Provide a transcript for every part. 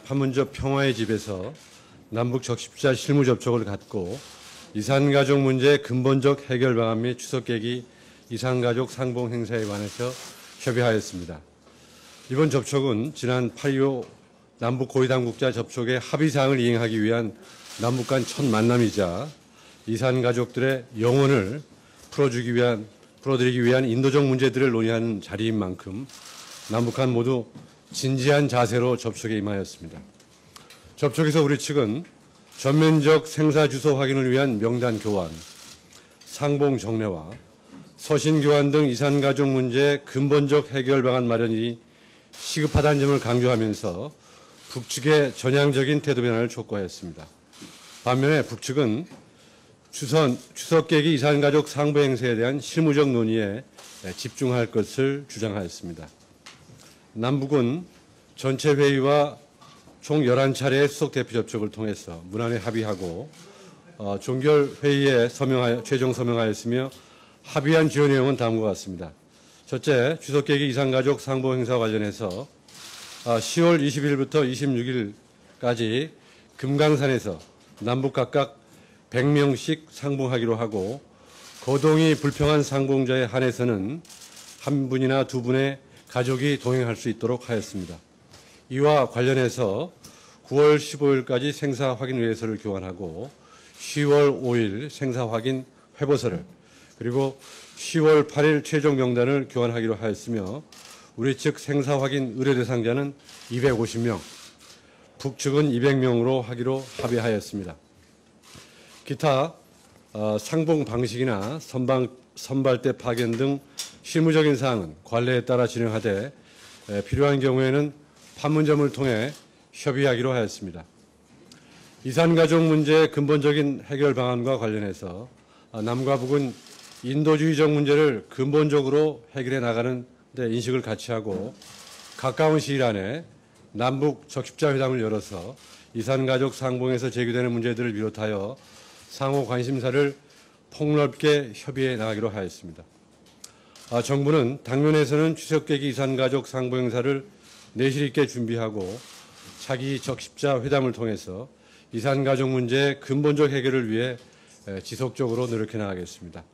판문점 평화의 집에서 남북 적십자 실무 접촉을 갖고 이산가족 문제의 근본적 해결 방안 및 추석 계기 이산가족 상봉 행사에 관해서 협의하였습니다. 이번 접촉은 지난 8.25 남북 고위당국자 접촉의 합의사항을 이행하기 위한 남북 간 첫 만남이자 이산가족들의 영혼을 풀어드리기 위한 인도적 문제들을 논의하는 자리인 만큼 남북한 모두 진지한 자세로 접촉에 임하였습니다. 접촉에서 우리 측은 전면적 생사 주소 확인을 위한 명단 교환, 상봉 정례와 서신 교환 등 이산가족 문제의 근본적 해결 방안 마련이 시급하다는 점을 강조하면서 북측의 전향적인 태도 변화를 촉구하였습니다. 반면에 북측은 추석 계기 이산가족 상봉 행사에 대한 실무적 논의에 집중할 것을 주장하였습니다. 남북은 전체 회의와 총 11차례의 수석 대표 접촉을 통해서 문안에 합의하고 종결 회의에 최종 서명하였으며 합의한 주요 내용은 다음과 같습니다. 첫째, 추석 계기 이산가족 상봉 행사 관련해서 10월 20일부터 26일까지 금강산에서 남북 각각 100명씩 상봉하기로 하고 거동이 불평한 상봉자에 한해서는 한 분이나 두 분의 가족이 동행할 수 있도록 하였습니다. 이와 관련해서 9월 15일까지 생사 확인 의뢰서를 교환하고 10월 5일 생사 확인 회보서를 그리고 10월 8일 최종 명단을 교환하기로 하였으며 우리 측 생사 확인 의뢰 대상자는 250명, 북측은 200명으로 하기로 합의하였습니다. 기타 상봉 방식이나 선발대 파견 등 실무적인 사항은 관례에 따라 진행하되 필요한 경우에는 판문점을 통해 협의하기로 하였습니다. 이산가족 문제의 근본적인 해결 방안과 관련해서 남과 북은 인도주의적 문제를 근본적으로 해결해 나가는 데 인식을 같이 하고 가까운 시일 안에 남북 적십자 회담을 열어서 이산가족 상봉에서 제기되는 문제들을 비롯하여 상호 관심사를 폭넓게 협의해 나가기로 하였습니다. 정부는 당면에서는 추석 계기 이산가족 상봉 행사를 내실 있게 준비하고 차기 적십자 회담을 통해서 이산가족 문제의 근본적 해결을 위해 지속적으로 노력해 나가겠습니다.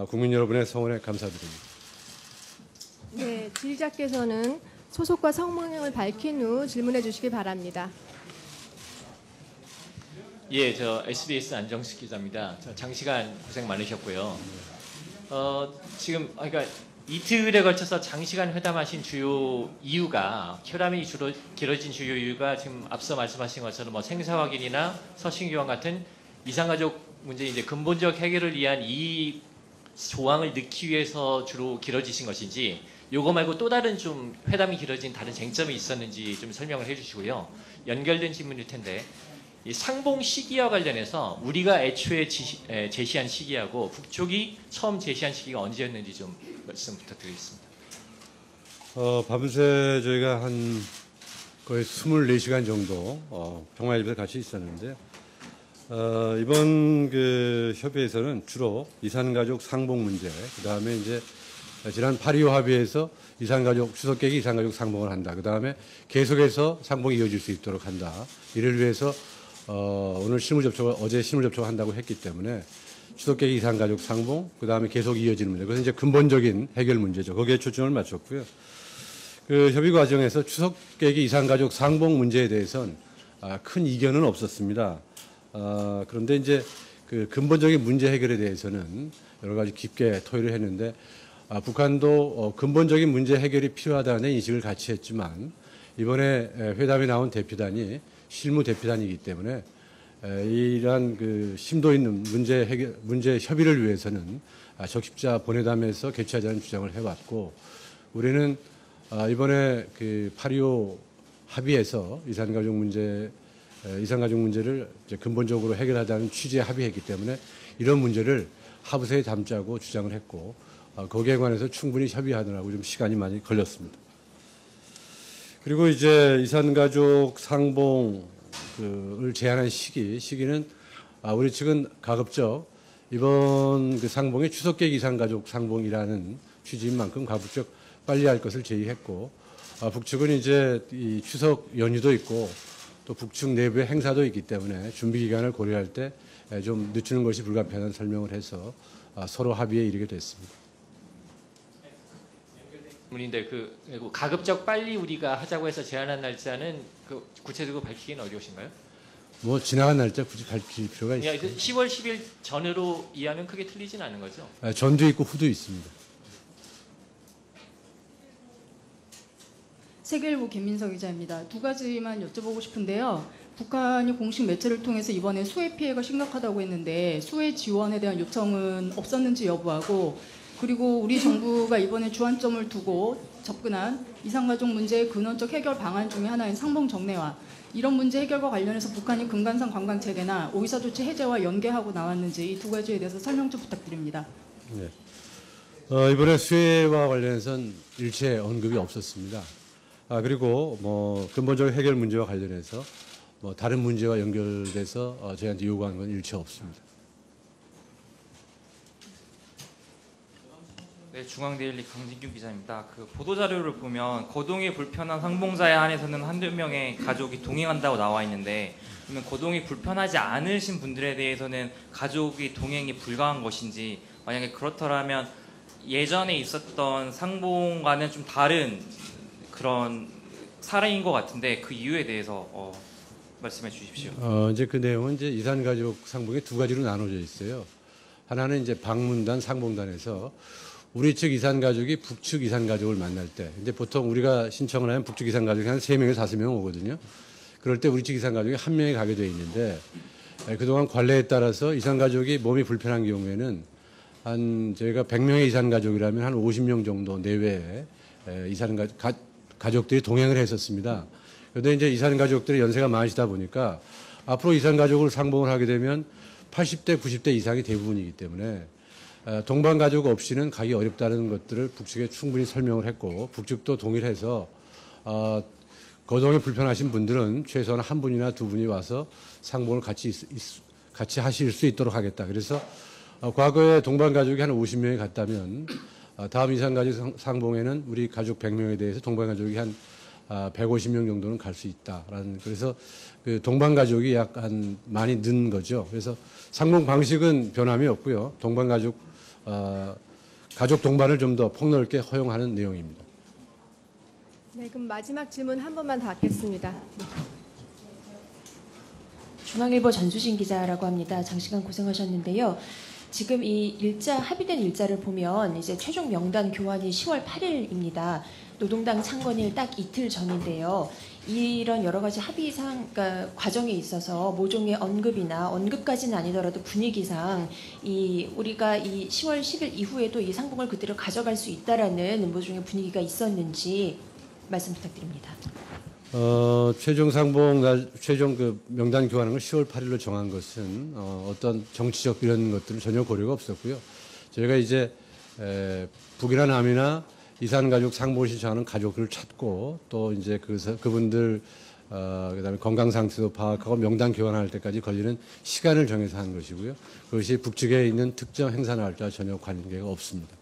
국민 여러분의 성원에 감사드립니다. 네, 질의자께서는 소속과 성명을 밝힌 후 질문해 주시기 바랍니다. 예, 저 SBS 안정식 기자입니다. 장시간 고생 많으셨고요. 지금 그러니까 이틀에 걸쳐서 장시간 회담하신 주요 이유가 회담이 주로 길어진 주요 이유가 지금 앞서 말씀하신 것처럼 뭐 생사 확인이나 서신 교환 같은 이산가족 문제 이제 근본적 해결을 위한 이 조항을 넣기 위해서 주로 길어지신 것인지 요거 말고 또 다른 좀 회담이 길어진 다른 쟁점이 있었는지 좀 설명을 해주시고요. 연결된 질문일 텐데. 이 상봉 시기와 관련해서 우리가 애초에 제시한 시기하고 북쪽이 처음 제시한 시기가 언제였는지 좀 말씀 부탁드리겠습니다. 밤새 저희가 한 거의 24시간 정도 평화의 집에서 같이 있었는데 이번 그 협의에서는 주로 이산가족 상봉 문제, 그 다음에 이제 지난 8.25 합의에서 이산가족 추석 계기 이산가족 상봉을 한다. 그 다음에 계속해서 상봉이 이어질 수 있도록 한다. 이를 위해서 오늘 어제 실무 접촉을 한다고 했기 때문에 추석 계기 이산가족 상봉, 그 다음에 계속 이어지는 문제. 그것은 이제 근본적인 해결 문제죠. 거기에 초점을 맞췄고요. 그 협의 과정에서 추석 계기 이산가족 상봉 문제에 대해서는 큰 이견은 없었습니다. 그런데 이제 그 근본적인 문제 해결에 대해서는 여러 가지 깊게 토의를 했는데 북한도 근본적인 문제 해결이 필요하다는 인식을 같이 했지만 이번에 회담에 나온 대표단이 실무 대표단이기 때문에 이러한 그 심도 있는 문제 협의를 위해서는 적십자 본회담에서 개최하자는 주장을 해왔고 우리는 이번에 그 8.25 합의에서 이산가족 문제를 이제 근본적으로 해결하자는 취지에 합의했기 때문에 이런 문제를 하부서에 담자고 주장을 했고 거기에 관해서 충분히 협의하느라고 좀 시간이 많이 걸렸습니다. 그리고 이제 이산가족 상봉을 제한한 시기는 우리 측은 가급적 이번 그 상봉이 추석 계기 이산가족 상봉이라는 취지인 만큼 가급적 빨리 할 것을 제의했고 북측은 이제 이 추석 연휴도 있고 또 북측 내부의 행사도 있기 때문에 준비 기간을 고려할 때 좀 늦추는 것이 불가피하다는 설명을 해서 서로 합의에 이르게 됐습니다. 문인데 그리고 가급적 빨리 우리가 하자고 해서 제안한 날짜는 그 구체적으로 밝히기는 어려우신가요? 뭐 지나간 날짜 굳이 밝힐 필요가 그냥 있습니다. 10월 10일 전으로 이해하면 크게 틀리진 않은 거죠? 전도 있고 후도 있습니다. 세계일보 김민석 기자입니다. 두 가지만 여쭤보고 싶은데요. 북한이 공식 매체를 통해서 이번에 수해 피해가 심각하다고 했는데 수해 지원에 대한 요청은 없었는지 여부하고, 그리고 우리 정부가 이번에 주안점을 두고 접근한 이산가족 문제의 근원적 해결 방안 중에 하나인 상봉 정례화, 이런 문제 해결과 관련해서 북한이 금강산 관광체계나 오이사 조치 해제와 연계하고 나왔는지 이 두 가지에 대해서 설명 좀 부탁드립니다. 네. 이번에 수해와 관련해서는 일체 언급이 없었습니다. 그리고 뭐 근본적 해결 문제와 관련해서 뭐 다른 문제와 연결돼서 저희한테 요구한 건 일체 없습니다. 네, 중앙데일리 강진규 기자입니다. 그 보도자료를 보면 거동이 불편한 상봉자에 한해서는 한두 명의 가족이 동행한다고 나와 있는데, 그러면 거동이 불편하지 않으신 분들에 대해서는 가족이 동행이 불가한 것인지, 만약에 그렇더라면 예전에 있었던 상봉과는 좀 다른 그런 사례인 것 같은데 그 이유에 대해서 말씀해 주십시오. 이제 그 내용은 이제 이산가족 상봉이 두 가지로 나눠져 있어요. 하나는 이제 방문단, 상봉단에서 우리 측 이산가족이 북측 이산가족을 만날 때, 이제 보통 우리가 신청을 하면 북측 이산가족이 한 3명에서 5명 오거든요. 그럴 때 우리 측 이산가족이 1명이 가게 돼 있는데, 그동안 관례에 따라서 이산가족이 몸이 불편한 경우에는 저희가 100명의 이산가족이라면 한 50명 정도 내외에 가족들이 동행을 했었습니다. 그런데 이제 이산가족들의 연세가 많으시다 보니까 앞으로 이산가족을 상봉을 하게 되면 80대, 90대 이상이 대부분이기 때문에 동반가족 없이는 가기 어렵다는 것들을 북측에 충분히 설명을 했고, 북측도 동의를 해서 거동이 불편하신 분들은 최소한 한 분이나 두 분이 와서 상봉을 같이 하실 수 있도록 하겠다. 그래서 과거에 동반가족이 한 50명이 갔다면 다음 이산가족 상봉에는 우리 가족 100명에 대해서 동반가족이 한 150명 정도는 갈 수 있다라는, 그래서 그 동반가족이 약간 많이 는 거죠. 그래서 상봉 방식은 변함이 없고요. 동반가족 가족 동반을 좀 더 폭넓게 허용하는 내용입니다. 네, 그럼 마지막 질문 한 번만 받겠습니다. 중앙일보 전수진 기자라고 합니다. 장시간 고생하셨는데요. 지금 이 일자 합의된 일자를 보면 이제 최종 명단 교환이 10월 8일입니다. 노동당 창건일 딱 이틀 전인데요. 이런 여러 가지 합의상, 그러니까 과정에 있어서 모종의 언급이나 언급까지는 아니더라도 분위기상 우리가 이 10월 10일 이후에도 이 상봉을 그대로 가져갈 수 있다라는 모종의 분위기가 있었는지 말씀 부탁드립니다. 최종 상봉 최종 그 명단 교환을 10월 8일로 정한 것은 어떤 정치적 이런 것들은 전혀 고려가 없었고요. 저희가 이제 북이나 남이나 이산가족 상봉을 신청하는 가족을 찾고, 또 이제 그분들 그다음에 건강 상태도 파악하고 명단 교환할 때까지 걸리는 시간을 정해서 한 것이고요. 그것이 북측에 있는 특정 행사 날짜와 전혀 관계가 없습니다.